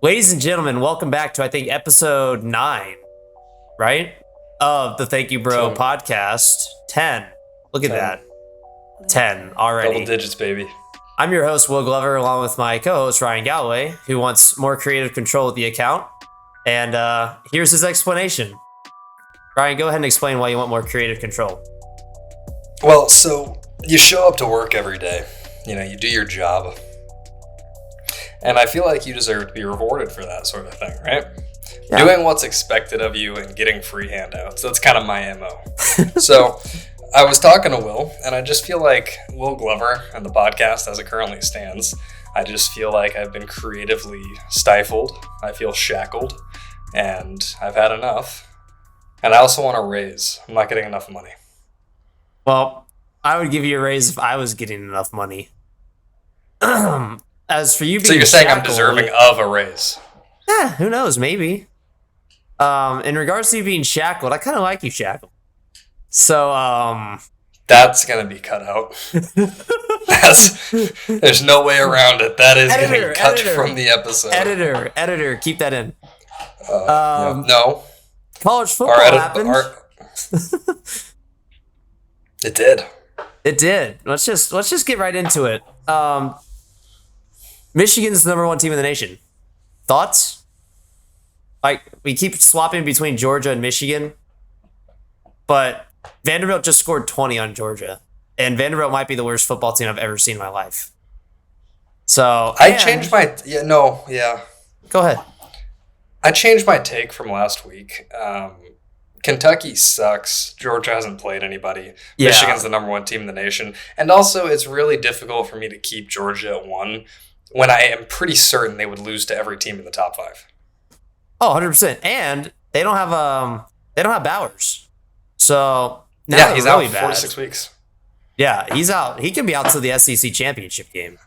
Ladies and gentlemen, welcome back to, I think, episode 9, right? Of the Thank You Bro 10. podcast. 10. Look at 10. that. 10 already. Double digits, baby. I'm your host, Will Glover, along with my co-host, Ryan Galloway, who wants more creative control of the account. And here's his explanation. Ryan, go ahead and explain why you want more creative control. Well, so you show up to work every day. You know, you do your job. And I feel like you deserve to be rewarded for that sort of thing, right? Yeah. Doing what's expected of you and getting free handouts. That's kind of my MO. So I was talking to Will, and I just feel like Will Glover and the podcast as it currently stands, I just feel like I've been creatively stifled. I feel shackled, and I've had enough. And I also want a raise. I'm not getting enough money. Well, I would give you a raise if I was getting enough money. As for you being So you're saying I'm shackled, deserving of a raise? Yeah, who knows? Maybe. In regards to you being shackled, I kind of like you shackled. So, That's gonna be cut out. There's no way around it. That is getting cut from the episode. Editor, keep that in. No. College football happened. It did. It did. Let's just get right into it. Michigan's the number 1 team in the nation. Thoughts? Like, we keep swapping between Georgia and Michigan, but Vanderbilt just scored 20 on Georgia, and Vanderbilt might be the worst football team I've ever seen in my life. So I changed my Go ahead. I changed my take from last week. Kentucky sucks. Georgia hasn't played anybody. Yeah. Michigan's the number 1 team in the nation, and also it's really difficult for me to keep Georgia at 1 when I am pretty certain they would lose to every team in the top 5. Oh, 100%. And they don't have Bowers. So now Yeah, he's really out bad. 4 to 6 weeks. Yeah, he's out. He can be out to the SEC championship game.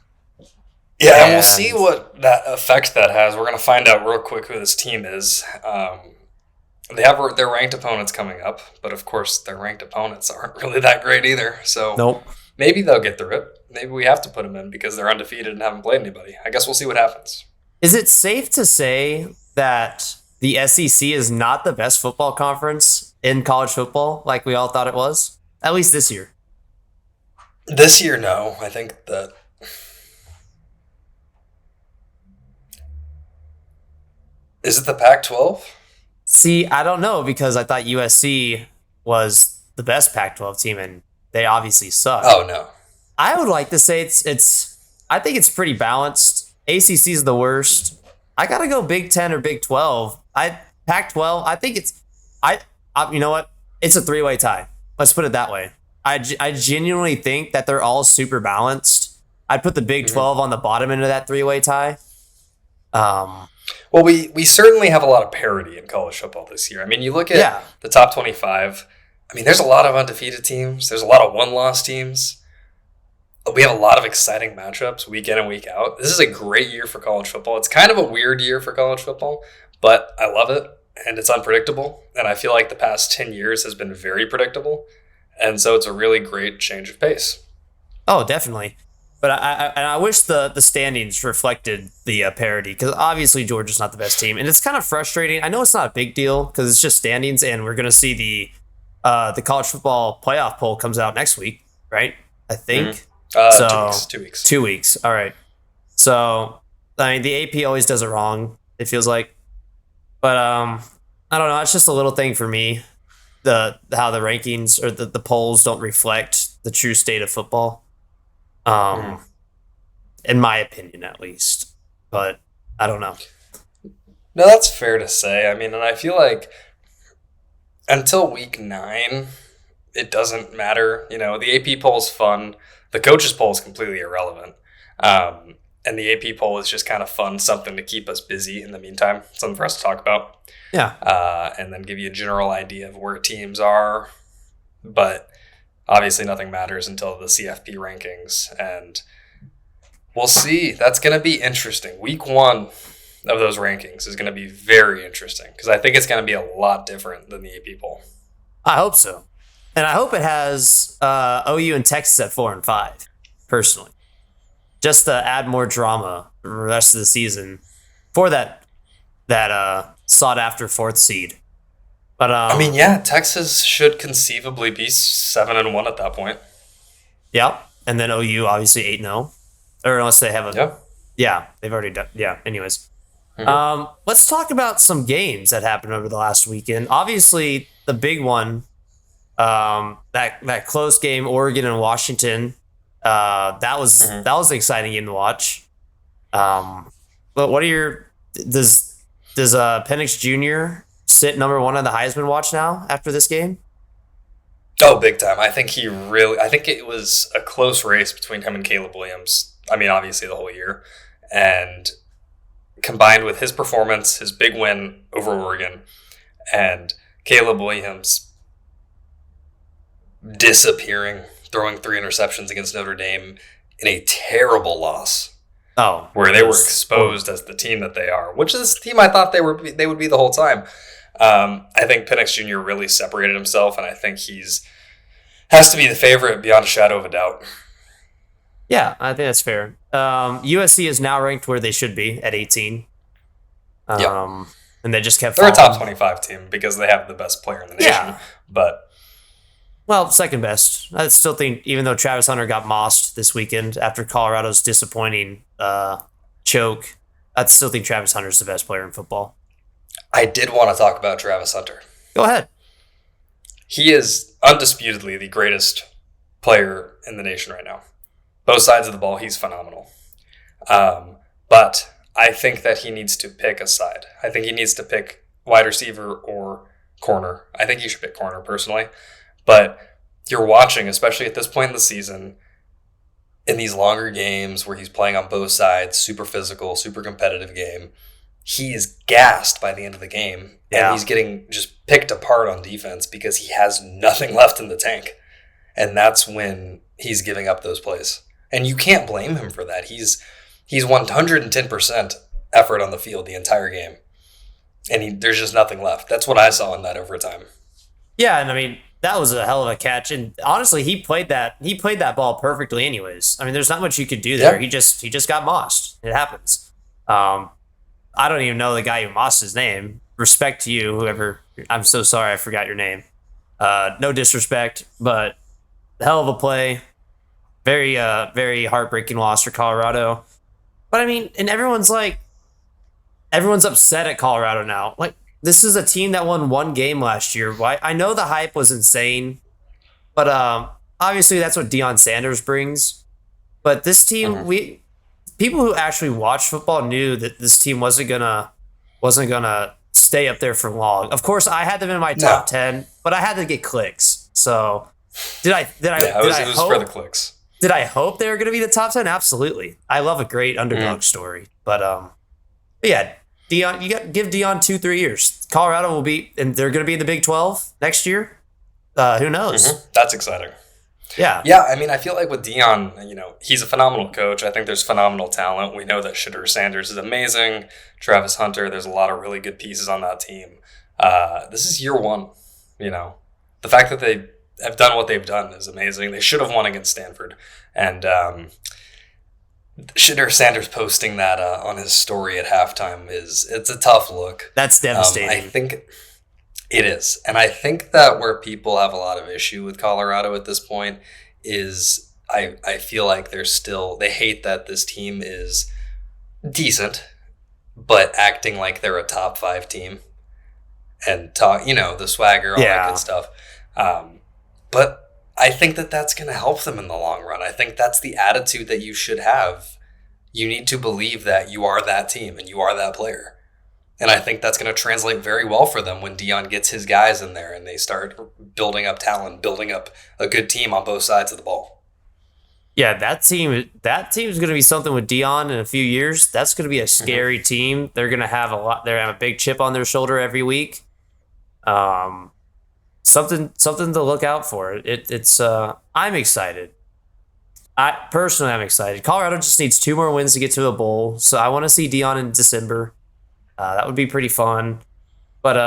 Yeah, and we'll see what that effect that has. We're going to find out real quick who this team is. They have their ranked opponents coming up, but of course their ranked opponents aren't really that great either. So Nope. maybe they'll get through it. Maybe we have to put them in because they're undefeated and haven't played anybody. I guess we'll see what happens. Is it safe to say that the SEC is not the best football conference in college football like we all thought it was? At least this year. This year, no. I think that... Is it the Pac-12? See, I don't know because I thought USC was the best Pac-12 team and they obviously suck. Oh, no. I would like to say I think it's pretty balanced. ACC is the worst. I got to go Big 10 or Big 12. Pac-12, I think you know what? It's a 3-way tie. Let's put it that way. I genuinely think that they're all super balanced. I'd put the Big 12 on the bottom end of that 3-way tie. Well, we certainly have a lot of parity in college football this year. I mean, you look at the top 25. I mean, there's a lot of undefeated teams. There's a lot of one-loss teams. We have a lot of exciting matchups week in and week out. This is a great year for college football. It's kind of a weird year for college football, but I love it, and it's unpredictable. And I feel like the past 10 years has been very predictable, and so it's a really great change of pace. Oh, definitely. But I wish the standings reflected the parity because obviously Georgia's not the best team, and it's kind of frustrating. I know it's not a big deal because it's just standings, and we're gonna see the college football playoff poll comes out next week, right? I think. Mm-hmm. So 2 weeks. 2 weeks. All right. So I mean, the AP always does it wrong. It feels like, but I don't know. It's just a little thing for me. How the rankings or the polls don't reflect the true state of football. In my opinion, at least. But I don't know. No, that's fair to say. I mean, and I feel like until week 9, it doesn't matter. You know, the AP poll is fun. The coaches poll is completely irrelevant. And the AP poll is just kind of fun, something to keep us busy in the meantime, something for us to talk about. Yeah. And then give you a general idea of where teams are. But obviously nothing matters until the CFP rankings. And we'll see. That's going to be interesting. Week 1 of those rankings is going to be very interesting because I think it's going to be a lot different than the AP poll. I hope so. And I hope it has OU and Texas at 4 and 5, personally. Just to add more drama for the rest of the season for that that sought after fourth seed. But I mean, yeah, Texas should conceivably be 7-1 at that point. Yep, and then OU obviously 8-0, or unless they have a they've already done Anyways, let's talk about some games that happened over the last weekend. Obviously, the big one, that close game, Oregon and Washington. That was an exciting game to watch. But what are does Penix Jr. sit number one on the Heisman watch now after this game? Oh, big time. I think it was a close race between him and Caleb Williams. I mean, obviously the whole year. And combined with his performance, his big win over Oregon, and Caleb Williams disappearing, throwing 3 interceptions against Notre Dame in a terrible loss. Oh, where they were exposed as the team that they are, which is the team I thought they would be the whole time. I think Penix Jr. really separated himself, and I think has to be the favorite beyond a shadow of a doubt. Yeah, I think that's fair. USC is now ranked where they should be at 18. And they just kept. They're a top 25 team because they have the best player in the nation. Yeah. Well, second best. I still think, even though Travis Hunter got mossed this weekend after Colorado's disappointing choke, I still think Travis Hunter's the best player in football. I did want to talk about Travis Hunter. Go ahead. He is undisputedly the greatest player in the nation right now. Both sides of the ball, he's phenomenal. But I think that he needs to pick a side. I think he needs to pick wide receiver or corner. I think he should pick corner, personally. But you're watching, especially at this point in the season, in these longer games where he's playing on both sides, super physical, super competitive game, he is gassed by the end of the game. And he's getting just picked apart on defense because he has nothing left in the tank. And that's when he's giving up those plays. And you can't blame him for that. He's 110% effort on the field the entire game. And there's just nothing left. That's what I saw in that overtime. Yeah, and I mean, that was a hell of a catch, and honestly, he played that ball perfectly. Anyways, I mean, there's not much you could do there. He just got mossed. It happens. I don't even know the guy who mossed his name. Respect to you, whoever. I'm so sorry, I forgot your name. No disrespect, but hell of a play. Very very heartbreaking loss for Colorado. But I mean, and everyone's upset at Colorado now. Like, this is a team that won one game last year. I know the hype was insane, but obviously that's what Deion Sanders brings. But this team, people who actually watch football knew that this team wasn't gonna stay up there for long. Of course, I had them in my top 10, but I had to get clicks. So it was for the clicks. Did I hope they were gonna be the top 10? Absolutely. I love a great underdog story, but yeah. Deion, give Deion 2-3 years. Colorado will be, and they're going to be in the Big 12 next year. Who knows? That's exciting. Yeah. Yeah, I mean, I feel like with Deion, he's a phenomenal coach. I think there's phenomenal talent. We know that Shedeur Sanders is amazing. Travis Hunter, there's a lot of really good pieces on that team. This is year one. The fact that they have done what they've done is amazing. They should have won against Stanford. And Shedeur Sanders posting that on his story at halftime it's a tough look. That's devastating. I think it is. And I think that where people have a lot of issue with Colorado at this point is I feel like they hate that this team is decent, but acting like they're a top 5 team and talk, the swagger, all that good stuff. But I think that that's going to help them in the long run. I think that's the attitude that you should have. You need to believe that you are that team and you are that player. And I think that's going to translate very well for them when Deion gets his guys in there and they start building up talent, building up a good team on both sides of the ball. Yeah, that team's going to be something with Deion in a few years. That's going to be a scary team. They're going to have they're going to have a big chip on their shoulder every week. Something to look out for. It's I'm excited. I'm excited. Colorado just needs 2 more wins to get to the bowl, so I want to see Deion in December. That would be pretty fun. But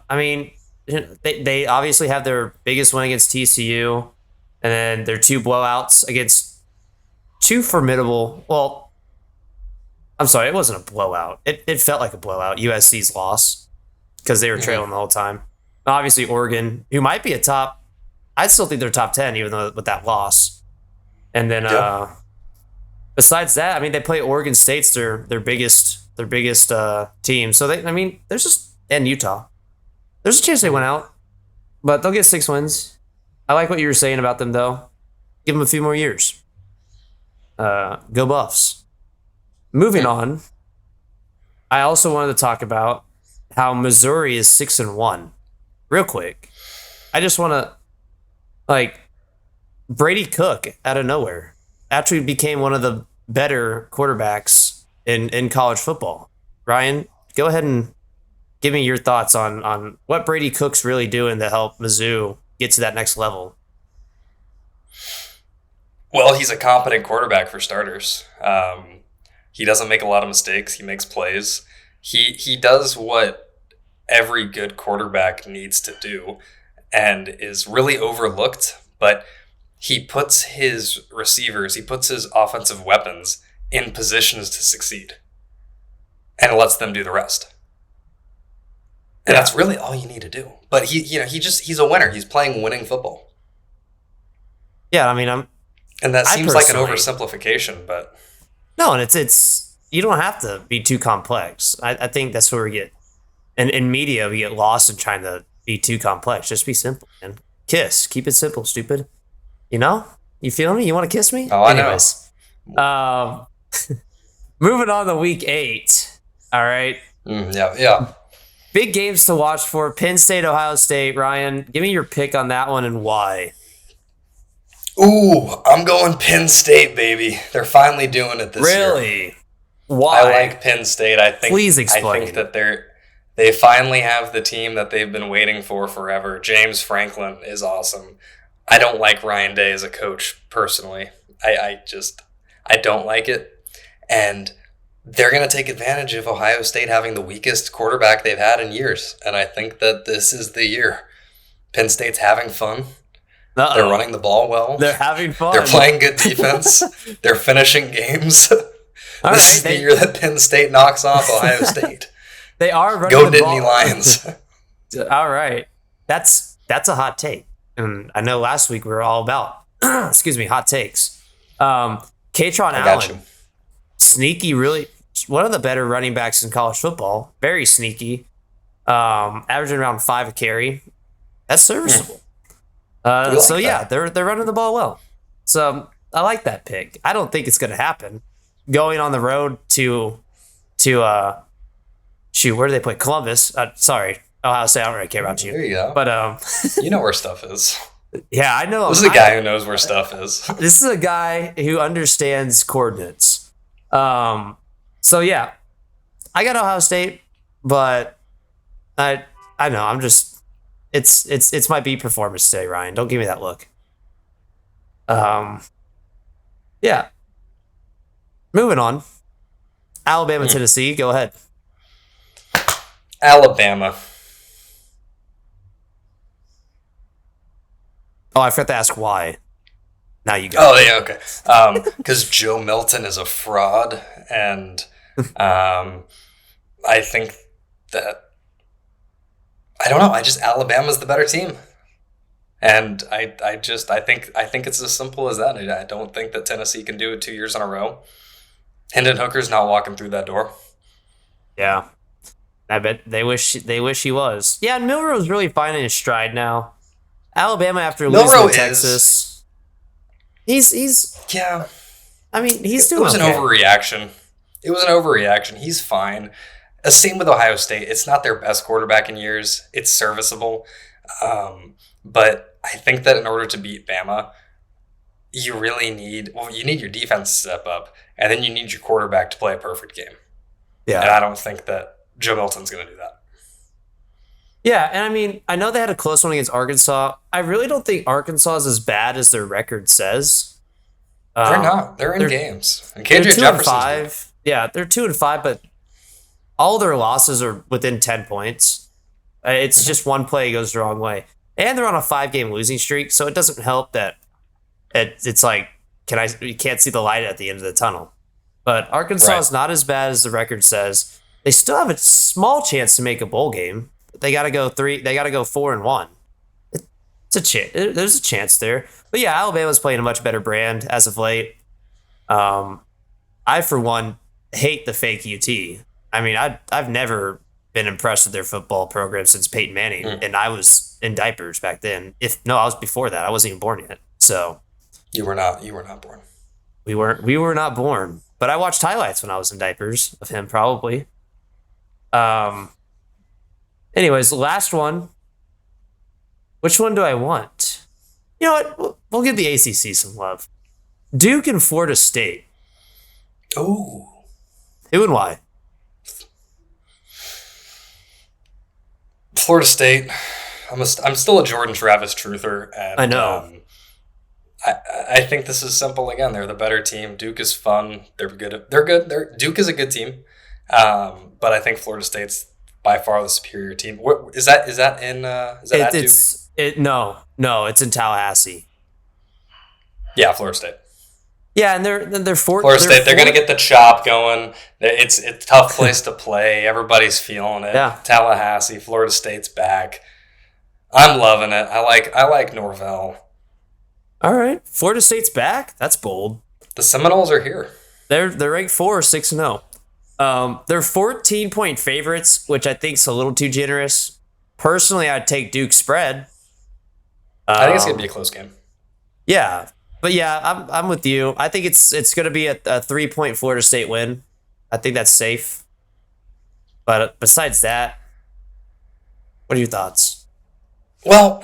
I mean, they obviously have their biggest win against TCU, and then their 2 blowouts against 2 formidable. Well, I'm sorry, it wasn't a blowout. It felt like a blowout. USC's loss because they were trailing the whole time. Obviously, Oregon, who might be a top, I still think they're top 10, even though with that loss. And then besides that, I mean, they play Oregon State's their biggest team. So there's just and Utah. There's a chance they went out, but they'll get 6 wins. I like what you were saying about them, though. Give them a few more years. Go Buffs. Moving on, I also wanted to talk about how Missouri is 6-1. Real quick, I just want to Brady Cook out of nowhere actually became one of the better quarterbacks in college football. Ryan, go ahead and give me your thoughts on what Brady Cook's really doing to help Mizzou get to that next level. Well, he's a competent quarterback for starters. He doesn't make a lot of mistakes. He makes plays. He does what every good quarterback needs to do and is really overlooked, but he puts his receivers, he puts his offensive weapons in positions to succeed and lets them do the rest. And that's really all you need to do. But he's a winner. He's playing winning football. Yeah, I mean, and that seems like an oversimplification, but no, and it's you don't have to be too complex. I think that's where we get in media, we get lost in trying to be too complex. Just be simple and keep it simple, stupid. You know? You feel me? You want to kiss me? Oh, anyways. I know. Moving on to week 8. All right. Yeah. Big games to watch for. Penn State, Ohio State. Ryan, give me your pick on that one and why. Ooh, I'm going Penn State, baby. They're finally doing it this year. Really? Why? I like Penn State. Please explain. I think that they finally have the team that they've been waiting for forever. James Franklin is awesome. I don't like Ryan Day as a coach personally. I don't like it. And they're going to take advantage of Ohio State having the weakest quarterback they've had in years. And I think that this is the year. Penn State's having fun. Uh-oh. They're running the ball well. They're having fun. They're playing good defense. They're finishing games. This is the year that Penn State knocks off Ohio State. They are running Go the Nittany ball. Lions. All right. That's a hot take. And I know last week we were all about, hot takes. Katron Allen, sneaky, really one of the better running backs in college football. Very sneaky. Averaging around 5 a carry. That's serviceable. They're running the ball well. So I like that pick. I don't think it's going to happen. Going on the road to where do they play? Columbus. Ohio State. I don't really care about you. There you go. But you know where stuff is. Yeah, I know. This is a guy who knows where stuff is. This is a guy who understands coordinates. So yeah, I got Ohio State, but I know I'm just it's my B performance today, Ryan. Don't give me that look. Yeah. Moving on. Alabama, Tennessee. Go ahead. Alabama. Oh, I forgot to ask why. Now you go. Oh, yeah, okay. Because Joe Milton is a fraud, and I think that I don't know. Alabama's the better team, and I think it's as simple as that. I don't think that Tennessee can do it 2 years in a row. Hendon Hooker's not walking through that door. Yeah, I bet they wish he was. Yeah, and Milroe's really finding his stride now. Alabama after losing to Texas. He's yeah. I mean, he's doing. It was an overreaction. He's fine. Same with Ohio State. It's not their best quarterback in years. It's serviceable, but I think that in order to beat Bama, you really need your defense to step up, and then you need your quarterback to play a perfect game. Yeah, and I don't think that Joe Milton's going to do that. Yeah, and I mean, I know they had a close one against Arkansas. I really don't think Arkansas is as bad as their record says. They're not. They're in games. And KJ Jefferson's 2-5. Yeah, they're 2-5, but all their losses are within 10 points. It's just one play goes the wrong way. And they're on a 5-game losing streak, so it doesn't help that it's like you can't see the light at the end of the tunnel. But Arkansas is not as bad as the record says. They still have a small chance to make a bowl game. They got to go 4-1. It's a chance. There's a chance there. But yeah, Alabama's playing a much better brand as of late. I, for one, hate the fake UT. I mean, I've never been impressed with their football program since Peyton Manning, and I was in diapers back then. I was before that. I wasn't even born yet. So you were not born. We were not born. But I watched highlights when I was in diapers of him, probably. Anyways, last one. Which one do I want? You know what? We'll give the ACC some love. Duke and Florida State. Oh. Who and why? Florida State. I'm still a Jordan Travis truther. And, I know. I think this is simple again. They're the better team. Duke is fun. They're good. Duke is a good team. But I think Florida State's by far the superior team. What is that at Duke? No, it's in Tallahassee. Yeah, Florida State. Yeah, and they're Florida State. They're gonna get the chop going. It's a tough place to play. Everybody's feeling it. Yeah. Tallahassee, Florida State's back. I'm loving it. I like Norvell. All right, Florida State's back. That's bold. The Seminoles are here. They're ranked 4 or 6-0. They're 14-point favorites, which I think is a little too generous. Personally, I'd take Duke spread. I think it's gonna be a close game. Yeah, but yeah, I'm with you. I think it's gonna be a 3-point Florida State win. I think that's safe. But besides that, what are your thoughts? Well,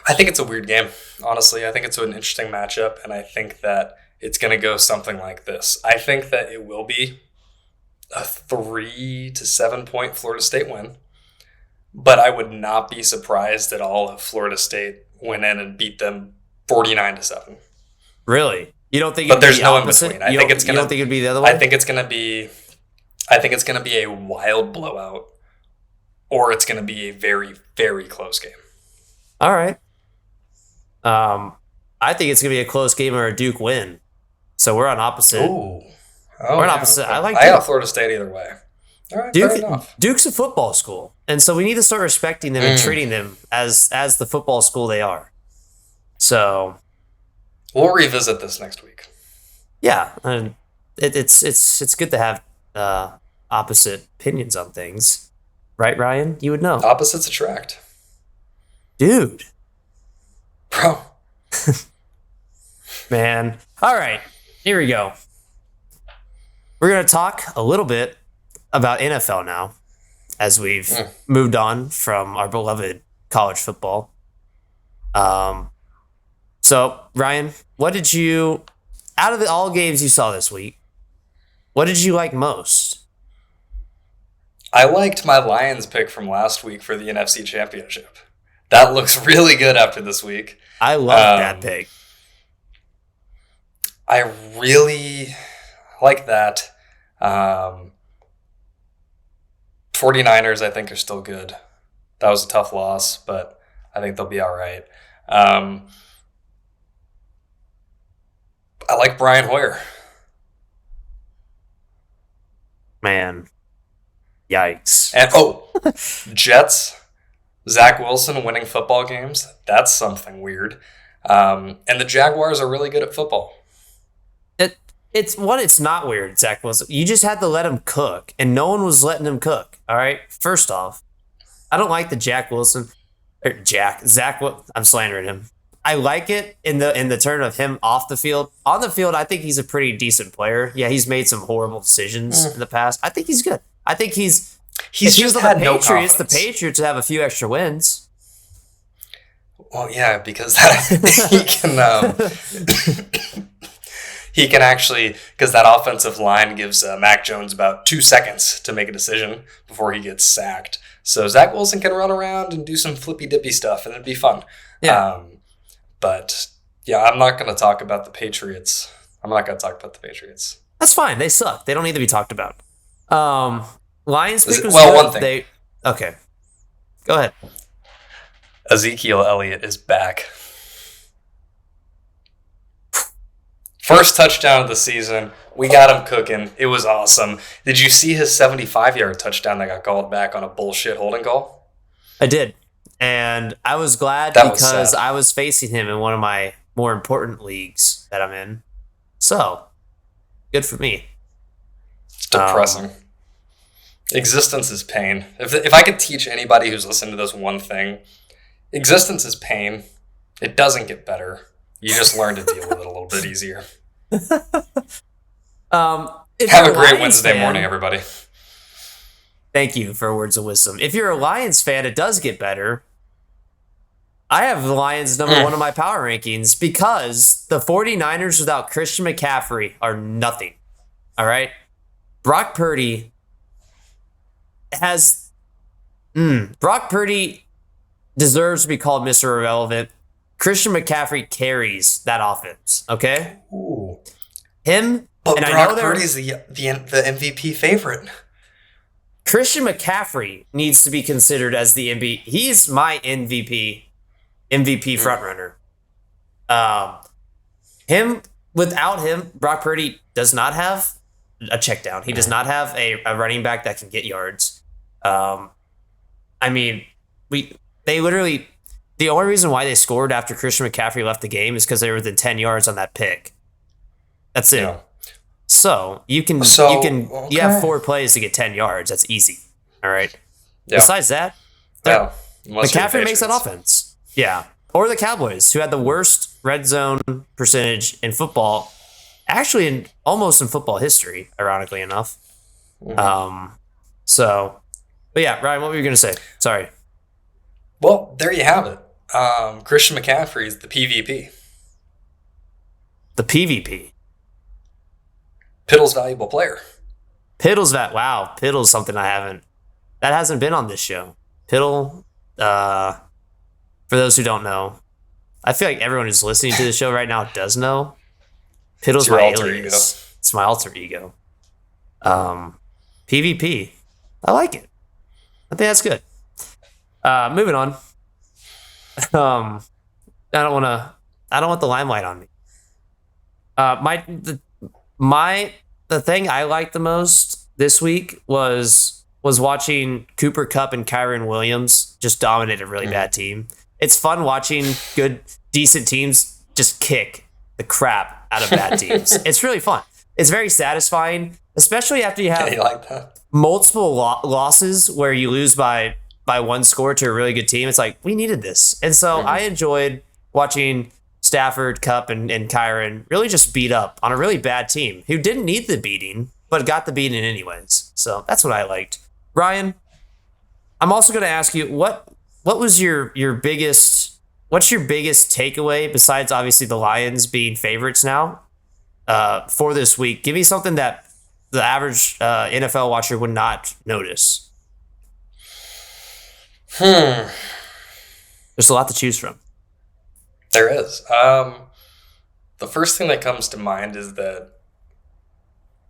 I think it's a weird game. Honestly, I think it's an interesting matchup, and I think that it's going to go something like this. I think that it will be a 3 to 7 point Florida State win, but I would not be surprised at all if Florida State went in and beat them 49-7. Really? You don't think? But there's no in between. You don't think it'd be the other way? I think it's going to be a wild blowout, or it's going to be a very, very close game. All right. I think it's gonna be a close game or a Duke win. So we're on opposite. We're on opposite. Okay. I got Florida State either way. All right, fair enough. Duke's a football school, and so we need to start respecting them and treating them as the football school they are. So we'll revisit this next week. Yeah, and it's good to have opposite opinions on things, right, Ryan? You would know. Opposites attract, dude. Bro. Man. All right. Here we go. We're going to talk a little bit about NFL now as we've moved on from our beloved college football. So, Ryan, what did you, out of all games you saw this week, what did you like most? I liked my Lions pick from last week for the NFC Championship. That looks really good after this week. I love that pick. I really like that. 49ers, I think, are still good. That was a tough loss, but I think they'll be all right. I like Brian Hoyer. Man. Yikes. And Jets. Zach Wilson winning football games, that's something weird. And the Jaguars are really good at football. It's not weird, Zach Wilson. You just had to let him cook, and no one was letting him cook. All right. First off, I don't like the Zach. I'm slandering him. I like it in the turn of him off the field. On the field, I think he's a pretty decent player. Yeah, he's made some horrible decisions in the past. I think he's good. I think he's just had no confidence. The Patriots have a few extra wins. Well, yeah, because he can actually, because that offensive line gives Mac Jones about 2 seconds to make a decision before he gets sacked. So Zach Wilson can run around and do some flippy dippy stuff, and it'd be fun. Yeah. But yeah, I'm not going to talk about the Patriots. That's fine. They suck. They don't need to be talked about. Lions pick was well, good. One thing. Okay. Go ahead. Ezekiel Elliott is back. First touchdown of the season. We got him cooking. It was awesome. Did you see his 75-yard touchdown that got called back on a bullshit holding call? I did. And I was glad because I was facing him in one of my more important leagues that I'm in. So, good for me. It's depressing. Existence is pain. If I could teach anybody who's listening to this one thing, existence is pain. It doesn't get better. You just learn to deal with it a little bit easier. Have a great Wednesday morning, everybody. Thank you for words of wisdom. If you're a Lions fan, it does get better. I have the Lions number one on my power rankings because the 49ers without Christian McCaffrey are nothing. All right? Brock Purdy deserves to be called Mr. Irrelevant. Christian McCaffrey carries that offense, okay? Ooh. But Brock Purdy's the MVP favorite. Christian McCaffrey needs to be considered as the MVP. He's my MVP frontrunner. Without him, Brock Purdy does not have a check down. He does not have a running back that can get yards. The only reason why they scored after Christian McCaffrey left the game is because they were within 10 yards on that pick. That's it. Yeah. So you have 4 plays to get 10 yards. That's easy. All right. Yeah. Besides that, McCaffrey makes that offense. Yeah. Or the Cowboys, who had the worst red zone percentage in football, actually almost in football history, ironically enough. Mm-hmm. But yeah, Ryan, what were you going to say? Sorry. Well, there you have it. Christian McCaffrey is the PVP. The PVP. Pittle's valuable player. Pittle's something that hasn't been on this show. Pittle, for those who don't know, I feel like everyone who's listening to the show right now does know. Pittle's my alias. It's my alter ego. PVP. I like it. I think that's good. Moving on. I don't want the limelight on me. The thing I liked the most this week was watching Cooper Kupp and Kyren Williams just dominate a really bad team. It's fun watching decent teams just kick the crap out of bad teams. It's really fun. It's very satisfying, especially after you have multiple losses where you lose by one score to a really good team. It's like, we needed this. And so I enjoyed watching Stafford, Kupp, and Kyren really just beat up on a really bad team who didn't need the beating, but got the beating anyways. So that's what I liked. Ryan, I'm also going to ask you, what was your biggest takeaway besides obviously the Lions being favorites now for this week? Give me something that the average NFL watcher would not notice. There's a lot to choose from. There is. The first thing that comes to mind is that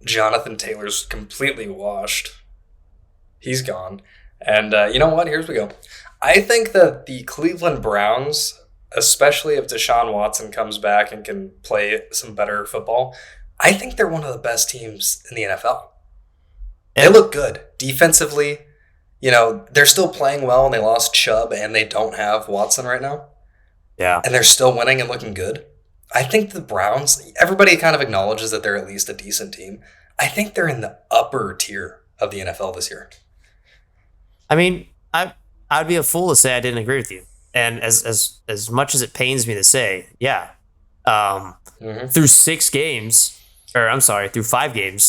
Jonathan Taylor's completely washed. He's gone. And you know what? Here's we go. I think that the Cleveland Browns, especially if Deshaun Watson comes back and can play some better football, I think they're one of the best teams in the NFL. They look good. Defensively, they're still playing well, and they lost Chubb, and they don't have Watson right now. Yeah. And they're still winning and looking good. I think the Browns, everybody kind of acknowledges that they're at least a decent team. I think they're in the upper tier of the NFL this year. I mean, I'd be a fool to say I didn't agree with you. And as much as it pains me to say, yeah. Through 5 games,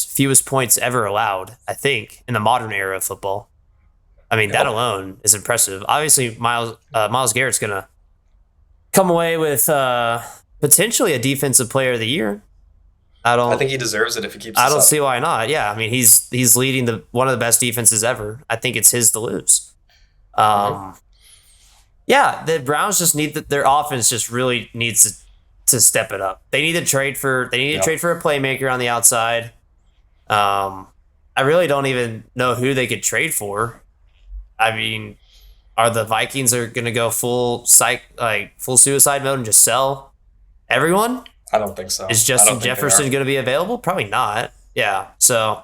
fewest points ever allowed, I think, in the modern era of football. I mean, that alone is impressive. Obviously, Myles Garrett's going to come away with potentially a defensive player of the year. I think he deserves it if he keeps I don't see why not. Yeah, I mean, he's leading one of the best defenses ever. I think it's his to lose. Yeah, the Browns just need their offense just really needs to step it up. They need to trade for a playmaker on the outside. I really don't even know who they could trade for. I mean, are the Vikings going to go full suicide mode and just sell everyone? I don't think so. Is Justin Jefferson going to be available? Probably not. Yeah. So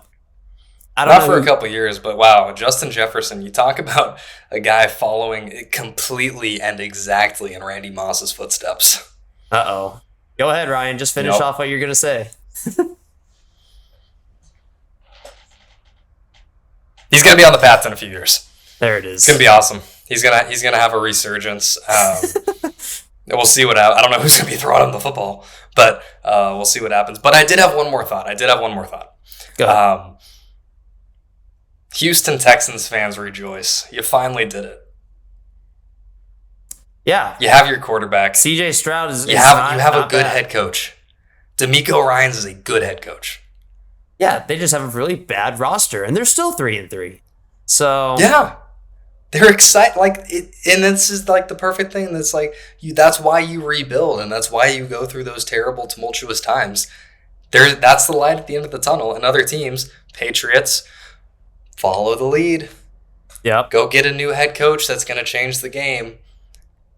I don't know. Not for a couple of years, but wow, Justin Jefferson, you talk about a guy following completely and exactly in Randy Moss's footsteps. Uh-oh. Go ahead, Ryan. Just finish off what you're going to say. He's going to be on the path in a few years. There it is. It's going to be awesome. He's gonna have a resurgence. We'll see what happens. I don't know who's going to be throwing him the football, but we'll see what happens. But I did have one more thought. Go ahead. Houston Texans fans rejoice. You finally did it. Yeah. You have your quarterback. CJ Stroud is You have a good head coach. DeMeco Ryans is a good head coach. Yeah, they just have a really bad roster, and they're still 3-3. So yeah, they're excited. And this is like the perfect thing. That's like that's why you rebuild, and that's why you go through those terrible, tumultuous times. That's the light at the end of the tunnel. And other teams, Patriots, follow the lead. Yep. Go get a new head coach that's going to change the game.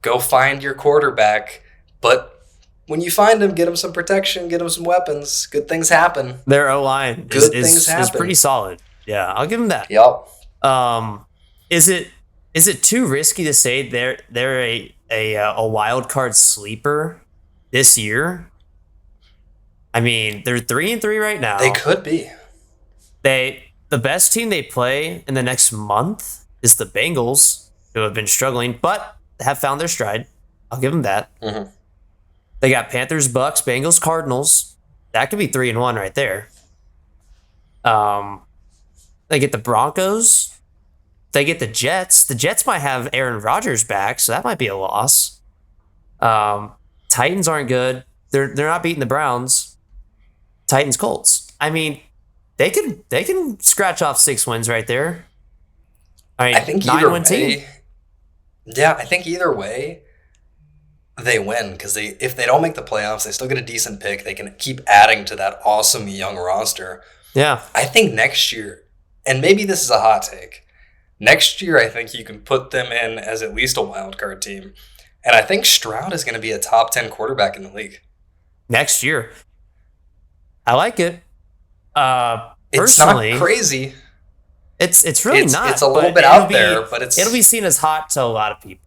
Go find your quarterback, but when you find him, get him some protection, get him some weapons. Good things happen. Their O-line is pretty solid. Yeah, I'll give them that. Yep. Is it too risky to say they're a wild card sleeper this year? I mean, they're 3-3 right now. They could be. The best team they play in the next month is the Bengals, who have been struggling, but have found their stride. I'll give them that. Mm-hmm. They got Panthers, Bucks, Bengals, Cardinals. That could be 3-1 right there. They get the Broncos. They get the Jets. The Jets might have Aaron Rodgers back, so that might be a loss. Titans aren't good. They're not beating the Browns. Titans, Colts. I mean, they can scratch off 6 wins right there. I think 9-win team. Yeah, I think either way they win, because if they don't make the playoffs, they still get a decent pick. They can keep adding to that awesome young roster. Yeah. I think next year, and maybe this is a hot take, next year I think you can put them in as at least a wild card team. And I think Stroud is going to be a top 10 quarterback in the league. Next year. I like it. It's not crazy. It's really not. It's a little bit out there, but it'll be seen as hot to a lot of people.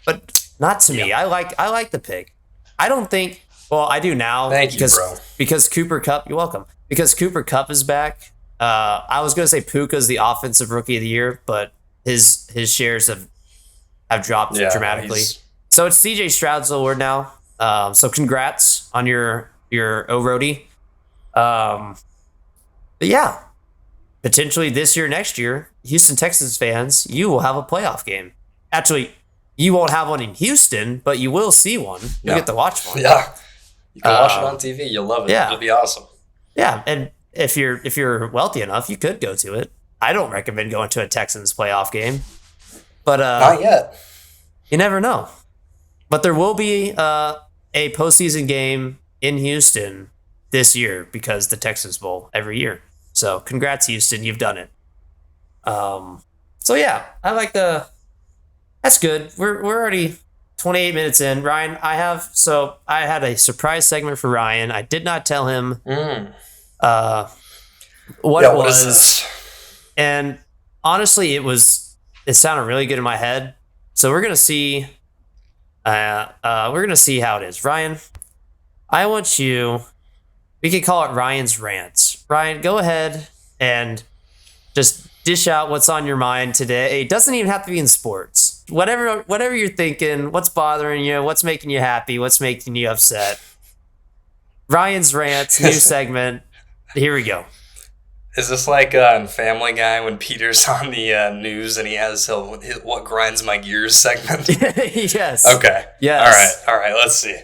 But not to me. I like the pick. I don't think. Well, I do now. Thank you, bro. Because Cooper Kupp. You're welcome. Because Cooper Kupp is back. I was gonna say Puka's the offensive rookie of the year, but his shares have dropped dramatically. So it's CJ Stroud's award now. So congrats on your O-Roadie. But yeah, potentially this year, next year, Houston Texans fans, you will have a playoff game. Actually, you won't have one in Houston, but you will see one. You'll get to watch one. Yeah, you can watch it on TV. You'll love it. Yeah. It'll be awesome. Yeah, and if you're wealthy enough, you could go to it. I don't recommend going to a Texans playoff game, but not yet. You never know. But there will be a postseason game in Houston this year because the Texans Bowl every year. So congrats, Houston, you've done it. So yeah, I like that's good. We're already 28 minutes in. Ryan, I had a surprise segment for Ryan. I did not tell him what it was. And honestly, it sounded really good in my head. So we're gonna see how it is. Ryan, I want you. We could call it Ryan's rants. Ryan, go ahead and just dish out what's on your mind today. It doesn't even have to be in sports. Whatever you're thinking, what's bothering you, what's making you happy, what's making you upset. Ryan's rants, new segment. Here we go. Is this like in Family Guy when Peter's on the news and he has what grinds my gears segment? Yes. Okay. Yes. All right. Let's see.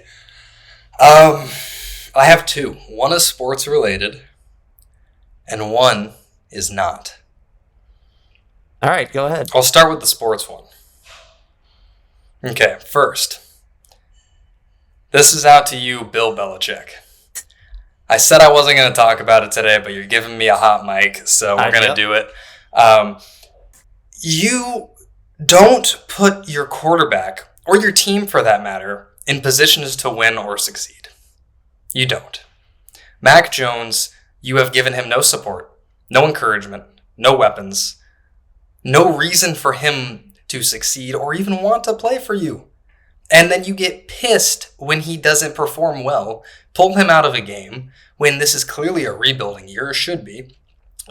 I have 2. One is sports related, and one is not. All right, go ahead. I'll start with the sports one. Okay, first. This is out to you, Bill Belichick. I said I wasn't going to talk about it today, but you're giving me a hot mic, so we're going to do it. You don't put your quarterback, or your team for that matter, in positions to win or succeed. You don't. Mac Jones, you have given him no support, no encouragement, no weapons, no reason for him to succeed or even want to play for you. And then you get pissed when he doesn't perform well, pull him out of a game when this is clearly a rebuilding year, or should be.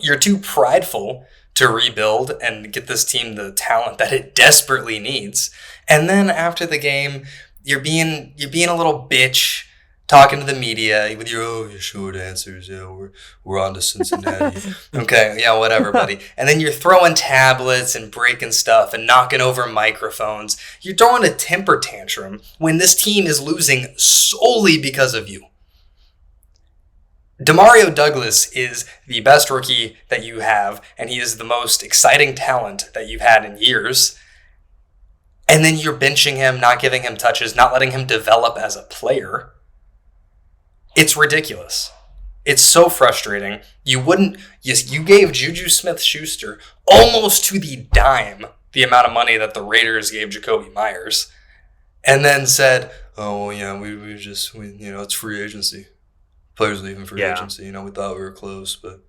You're too prideful to rebuild and get this team the talent that it desperately needs. And then after the game, you're being a little bitch, talking to the media with your short answers. Yeah, we're on to Cincinnati. Okay, yeah, whatever, buddy. And then you're throwing tablets and breaking stuff and knocking over microphones. You're throwing a temper tantrum when this team is losing solely because of you. Demario Douglas is the best rookie that you have, and he is the most exciting talent that you've had in years. And then you're benching him, not giving him touches, not letting him develop as a player. It's ridiculous. It's so frustrating. You gave Juju Smith-Schuster almost to the dime the amount of money that the Raiders gave Jacoby Myers, and then said, "Oh well, yeah, we it's free agency. Players leaving free agency. We thought we were close, but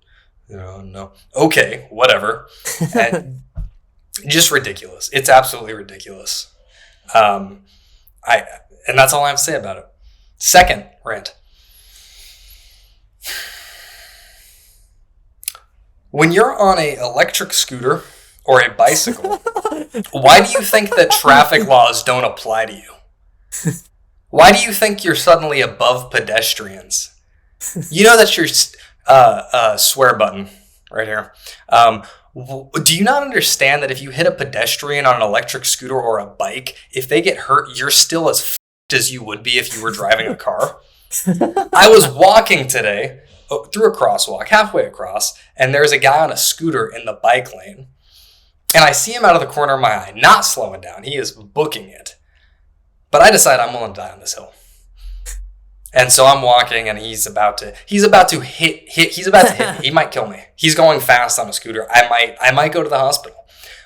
no. Okay, whatever." And just ridiculous. It's absolutely ridiculous. And that's all I have to say about it. Second rant. When you're on an electric scooter or a bicycle, why do you think that traffic laws don't apply to you? Why do you think you're suddenly above pedestrians? You know that's your swear button right here. Do you not understand that if you hit a pedestrian on an electric scooter or a bike, if they get hurt, you're still as f***ed as you would be if you were driving a car? I was walking today through a crosswalk, halfway across, and there's a guy on a scooter in the bike lane. And I see him out of the corner of my eye, not slowing down. He is booking it. But I decide I'm willing to die on this hill. And so I'm walking, and he's about to hit me. He might kill me. He's going fast on a scooter. I might go to the hospital.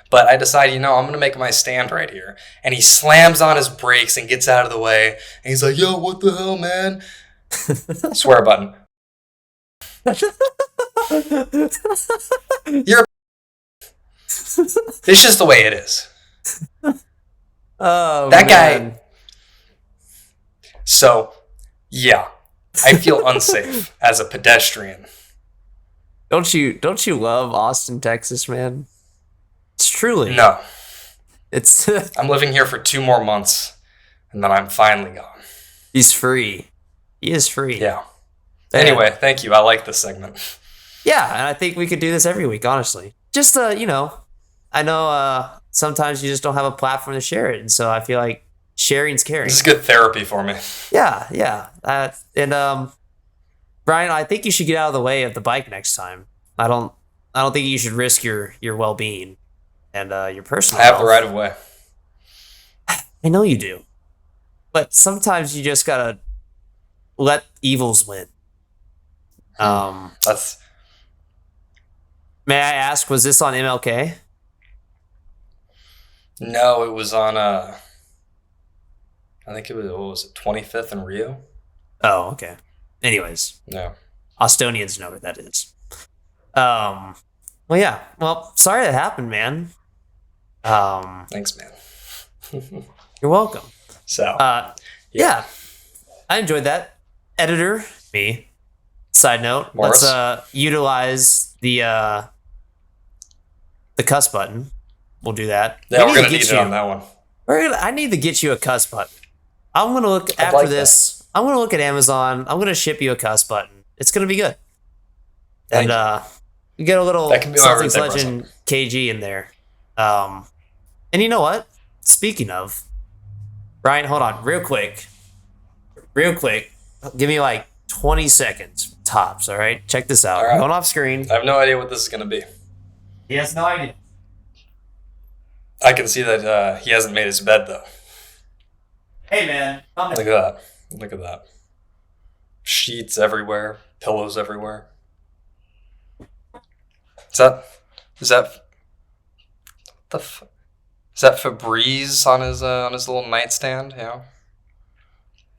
But I decide, I'm going to make my stand right here. And he slams on his brakes and gets out of the way. And he's like, "Yo, what the hell, man?" Swear button. You're It's just the way it is. Oh, that guy. So, yeah, I feel unsafe as a pedestrian. Don't you love Austin, Texas, man? It's truly. No. It's I'm living here for 2 more months, and then I'm finally gone. He's free. He is free. Yeah. Anyway, thank you. I like this segment. Yeah, and I think we could do this every week, honestly. Just, I know sometimes you just don't have a platform to share it, and so I feel like sharing's caring. This is good therapy for me. Yeah. And Brian, I think you should get out of the way of the bike next time. I don't think you should risk your well-being and your personal health. I have the right of way. I know you do. But sometimes you just gotta let evils win. That's. May I ask, was this on MLK? No, it was on I think it was, what was it, 25th in Rio? Oh, okay. Anyways. No. Austonians know what that is. Well, yeah. Well, sorry that happened, man. Thanks, man. You're welcome. So, yeah. I enjoyed that. Editor, me. Side note, Morris? Let's utilize the cuss button. We'll do that. Yeah, we're gonna need it on that one. I need to get you a cuss button. I'm gonna look after this. I'm gonna look at Amazon. I'm gonna ship you a cuss button. It's gonna be good. And you get a little Something's Legend KG in there. And you know what? Speaking of, Brian, hold on, real quick. Give me like 20 seconds tops. All right, check this out. Right. Going off screen. I have no idea what this is gonna be. He has no idea. I can see that he hasn't made his bed though. Hey man, look at that. Sheets everywhere, pillows everywhere. Is that Febreze on his little nightstand? Yeah.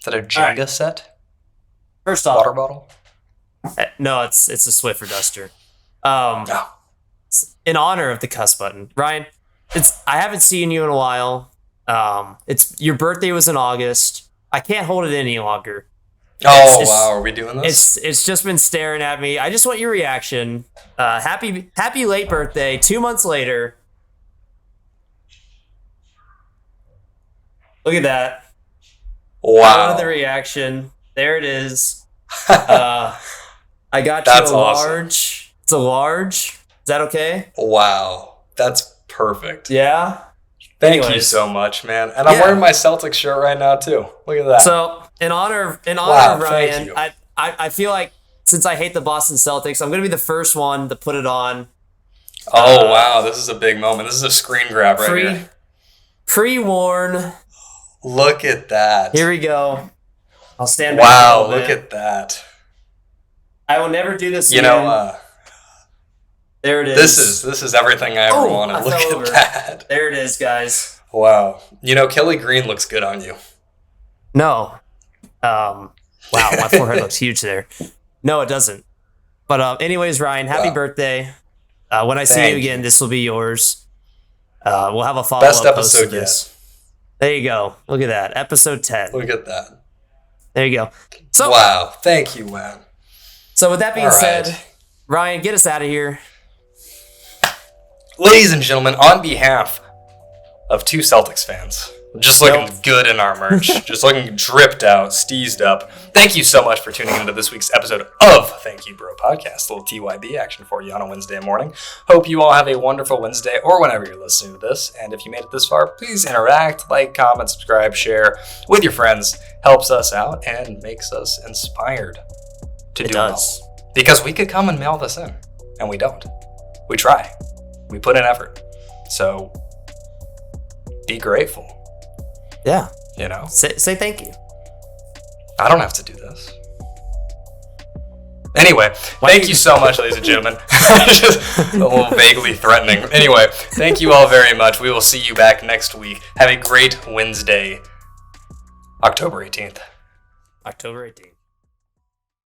Is that a Jenga set? First off, water bottle? No, it's a Swiffer duster. No. In honor of the cuss button, Ryan. I haven't seen you in a while. It's your birthday was in August. I can't hold it any longer. Wow, are we doing this? It's just been staring at me. I just want your reaction. Happy late birthday. 2 months later. Look at that. Wow. I wanted the reaction. There it is. I got you a large. It's a large. Is that okay? Wow. That's perfect. Yeah. Thank you so much, man. And I'm wearing my Celtics shirt right now too. Look at that. So in honor of Ryan, I feel like since I hate the Boston Celtics, I'm gonna be the first one to put it on. Oh wow, this is a big moment. This is a screen grab right here. Pre-worn. Look at that. Here we go. I'll stand back. Wow, look at that. I will never do this again. There it is. This is everything I ever wanted. Look at that. There it is, guys. Wow. Kelly Green looks good on you. No. Wow, my forehead looks huge there. No, it doesn't. But anyways, Ryan, happy birthday. When I see you again, this will be yours. We'll have a follow-up Best episode post of this. There you go. Look at that. Episode 10. Look at that. There you go. So, wow. Thank you, man. So with that being said, Ryan, get us out of here. Ladies and gentlemen, on behalf of two Celtics fans, just looking good in our merch, just looking dripped out, steezed up. Thank you so much for tuning into this week's episode of Thank You Bro Podcast. A little TYB action for you on a Wednesday morning. Hope you all have a wonderful Wednesday or whenever you're listening to this. And if you made it this far, please interact, like, comment, subscribe, share with your friends. Helps us out and makes us inspired to do well. Because we could come and mail this in, and we don't. We try. We put in effort. So be grateful. Yeah. Say thank you. I don't have to do this. Anyway, thank you so much, ladies and gentlemen. Just a little vaguely threatening. Anyway, thank you all very much. We will see you back next week. Have a great Wednesday, October 18th. October 18th.